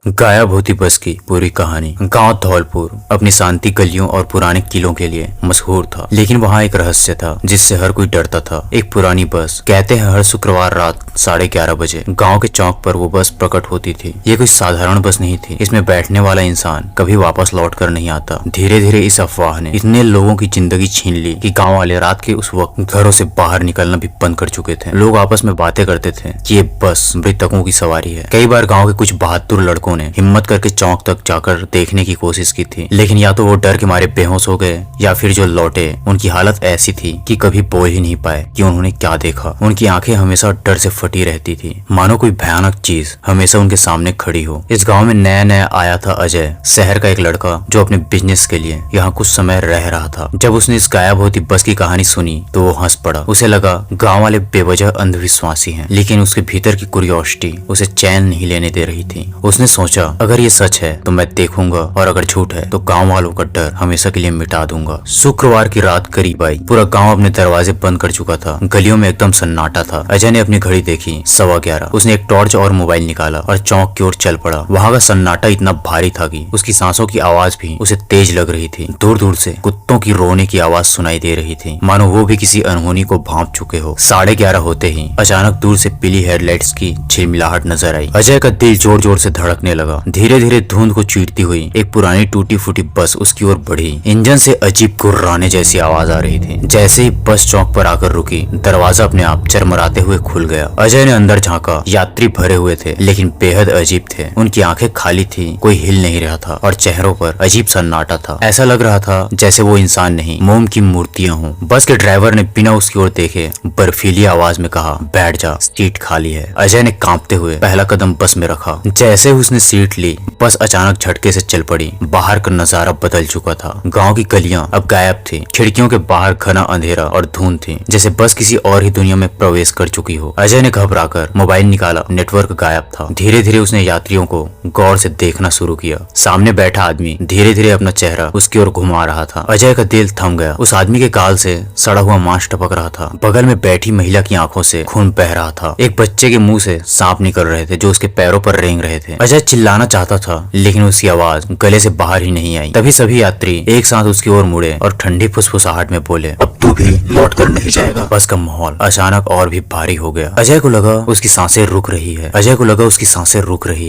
गायब होती बस की पूरी कहानी। गांव धौलपुर अपनी शांति गलियों और पुराने किलों के लिए मशहूर था, लेकिन वहाँ एक रहस्य था जिससे हर कोई डरता था। एक पुरानी बस, कहते हैं हर शुक्रवार रात 11:30 बजे गांव के चौक पर वो बस प्रकट होती थी। ये कोई साधारण बस नहीं थी। इसमें बैठने वाला इंसान कभी वापस लौट कर नहीं आता। धीरे धीरे इस अफवाह ने इतने लोगों की जिंदगी छीन ली कि गाँव वाले रात के उस वक्त घरों से बाहर निकलना भी बंद कर चुके थे। लोग आपस में बातें करते थे कि ये बस मृतकों की सवारी है। कई बार गाँव के कुछ बहादुर लड़कों ने हिम्मत करके चौक तक जाकर देखने की कोशिश की थी, लेकिन या तो वो डर के मारे बेहोश हो गए या फिर जो लौटे उनकी हालत ऐसी थी कि कभी बोल ही नहीं पाए कि उन्होंने क्या देखा। उनकी आंखें हमेशा डर से फटी रहती थी, मानो कोई भयानक चीज हमेशा उनके सामने खड़ी हो। इस गांव में नया नया आया था अजय, शहर का एक लड़का जो अपने बिजनेस के लिए यहाँ कुछ समय रह रहा था। जब उसने इस गायब होती बस की कहानी सुनी तो वो हंस पड़ा। उसे लगा गाँव वाले बेवजह अंधविश्वासी हैं, लेकिन उसके भीतर की क्यूरियोसिटी उसे चैन नहीं लेने दे रही थी। उसने सोचा अगर ये सच है तो मैं देखूंगा, और अगर झूठ है तो गांव वालों का डर हमेशा के लिए मिटा दूंगा। शुक्रवार की रात करीब आई। पूरा गांव अपने दरवाजे बंद कर चुका था। गलियों में एकदम सन्नाटा था। अजय ने अपनी घड़ी देखी, 11:15। उसने एक टॉर्च और मोबाइल निकाला और चौक की ओर चल पड़ा। वहाँ का सन्नाटा इतना भारी था कि उसकी सांसों की आवाज भी उसे तेज लग रही थी। दूर दूर से कुत्तों की रोने की आवाज सुनाई दे रही थी, मानो वो भी किसी अनहोनी को भांप चुके हो। 11:30 होते ही अचानक दूर से पीली हेडलाइट्स की झिलमिलाहट नजर आई। अजय का दिल जोर जोर से धड़कने लगा। धीरे धीरे धुंध को चीरती हुई एक पुरानी टूटी फूटी बस उसकी ओर बढ़ी। इंजन से अजीब गुर्राने जैसी आवाज आ रही थी। जैसे ही बस चौक पर आकर रुकी, दरवाजा अपने आप चरमराते हुए खुल गया। अजय ने अंदर झांका। यात्री भरे हुए थे, लेकिन बेहद अजीब थे। उनकी आंखें खाली थी, कोई हिल नहीं रहा था और चेहरों पर अजीब सन्नाटा था। ऐसा लग रहा था जैसे वो इंसान नहीं, मोम की मूर्तियां हों। बस के ड्राइवर ने बिना उसकी ओर देखे बर्फीली आवाज में कहा, बैठ जा, सीट खाली है। अजय ने कांपते हुए पहला कदम बस में रखा। जैसे ही उसने सीट ली, बस अचानक झटके से चल पड़ी। बाहर का नजारा बदल चुका था। गांव की गलियां अब गायब थी। खिड़कियों के बाहर घना अंधेरा और धुंध थी, जैसे बस किसी और ही दुनिया में प्रवेश कर चुकी हो। अजय ने घबराकर मोबाइल निकाला। नेटवर्क गायब था। धीरे धीरे उसने यात्रियों को गौर से देखना शुरू किया। सामने बैठा आदमी धीरे धीरे अपना चेहरा उसकी ओर घुमा रहा था। अजय का दिल थम गया। उस आदमी के गाल से सड़ा हुआ मांस टपक रहा था। बगल में बैठी महिला की आंखों से खून बह रहा था। एक बच्चे के मुंह से सांप निकल रहे थे जो उसके पैरों पर रेंग रहे थे। अजय चिल्लाना चाहता था, लेकिन उसकी आवाज गले से बाहर ही नहीं आई। तभी सभी यात्री एक साथ उसकी ओर मुड़े और ठंडी फुसफुसाहट में बोले, अब तू भी लौट कर नहीं जाएगा। बस का माहौल अचानक और भी भारी हो गया। अजय को लगा उसकी सांसें रुक रही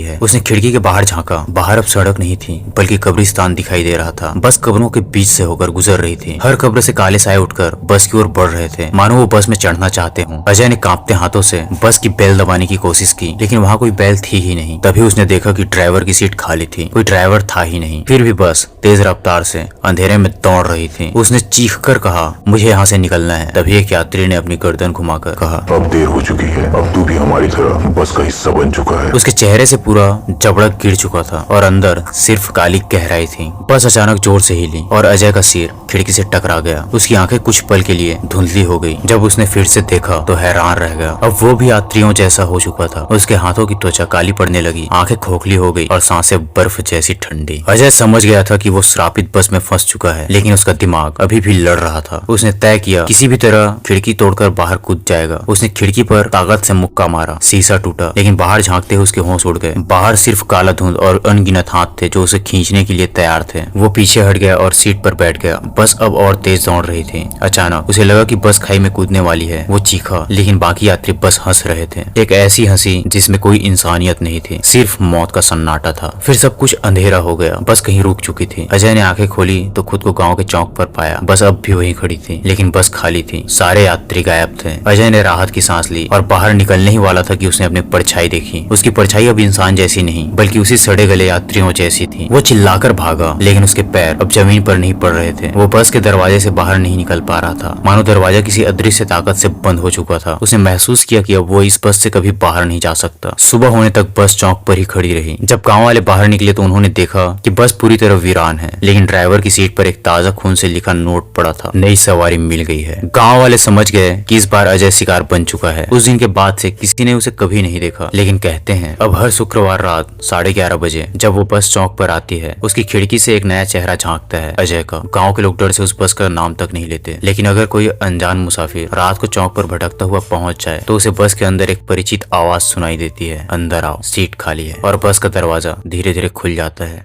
है। उसने खिड़की के बाहर झांका। बाहर अब सड़क नहीं थी, बल्कि कब्रिस्तान दिखाई दे रहा था। बस कब्रों के बीच से होकर गुजर रही थी। हर कब्र से काले साए उठकर बस की ओर बढ़ रहे थे, मानो वो बस में चढ़ना चाहते हों। अजय ने कांपते हाथों से बस की बेल दबाने की कोशिश की, लेकिन वहाँ कोई बेल थी ही नहीं। तभी उसने देखा कि ड्राइवर की सीट खाली थी। कोई ड्राइवर था ही नहीं। फिर भी बस तेज रफ्तार से अंधेरे में दौड़ रही थी। उसने चीख कर कहा, मुझे यहाँ से निकलना है। तभी एक यात्री ने अपनी गर्दन घुमाकर कहा, अब देर हो चुकी है, अब तू भी हमारी तरह बस का हिस्सा बन चुका है। उसके चेहरे से पूरा जबड़ा गिर चुका था और अंदर सिर्फ काली गहराई थी। बस अचानक जोर से हिली और अजय का सिर खिड़की से टकरा गया। उसकी आंखें कुछ पल के लिए धुंधली हो गई। जब उसने फिर से देखा तो हैरान रह गया। अब वो भी यात्रियों जैसा हो चुका था। उसके हाथों की त्वचा काली पड़ने लगी, आंखें खोखली हो गई और सांसें बर्फ जैसी ठंडी। अजय समझ गया था कि वो श्रापित बस में फंस चुका है, लेकिन उसका दिमाग अभी भी लड़ रहा था। उसने तय किया किसी भी तरह खिड़की तोड़कर बाहर कूद जाएगा। उसने खिड़की पर ताकत से मुक्का मारा। शीशा टूटा, लेकिन बाहर झांकते हुए उसके होश उड़ गए। बाहर सिर्फ काला धुंध और अनगिनत हाथ थे जो उसे खींचने के लिए तैयार थे। वो पीछे हट गया और सीट पर बैठ गया। बस अब और तेज दौड़ रही थी। अचानक उसे लगा कि बस खाई में कूदने वाली है। वो चीखा, लेकिन बाकी यात्री बस हंस रहे थे। एक ऐसी हंसी जिसमें कोई इंसानियत नहीं थी, सिर्फ मौत का सन्नाटा था। फिर सब कुछ अंधेरा हो गया। बस कहीं रुक चुकी थी। अजय ने आंखें खोली तो खुद को गांव के चौक पर पाया। बस अब भी वहीं खड़ी थी, लेकिन बस खाली थी। सारे यात्री गायब थे। अजय ने राहत की सांस ली और बाहर निकलने ही वाला था कि उसने अपनी परछाई देखी। उसकी परछाई अब इंसान जैसी नहीं, बल्कि उसी सड़े गले यात्रियों जैसी थी। वो चिल्लाकर भागा, लेकिन उसके पैर अब जमीन पर नहीं पड़ रहे थे। वो बस के दरवाजे से बाहर नहीं निकल पा रहा था, मानो दरवाजा किसी अदृश्य ताकत से बंद हो चुका था। उसने महसूस किया कि अब वो इस बस से कभी बाहर नहीं जा सकता। सुबह होने तक बस चौक पर ही खड़ी रही। जब गांव वाले बाहर निकले तो उन्होंने देखा कि बस पूरी तरह वीरान है, लेकिन ड्राइवर की सीट पर एक ताजा खून से लिखा नोट पड़ा था, नई सवारी मिल गई है। गांव वाले समझ गए कि इस बार अजय शिकार बन चुका है। उस दिन के बाद से किसी ने उसे कभी नहीं देखा, लेकिन कहते हैं अब हर शुक्रवार रात 11:30 बजे जब वो बस चौक पर आती है, उसकी खिड़की से एक नया चेहरा झांकता है अजय का। गाँव के लोग लोग डर से उस बस का नाम तक नहीं लेते। लेकिन अगर कोई अनजान मुसाफिर रात को चौक पर भटकता हुआ पहुंच जाए तो उसे बस के अंदर एक परिचित आवाज सुनाई देती है, अंदर आओ, सीट खाली है। और बस का दरवाजा धीरे धीरे खुल जाता है।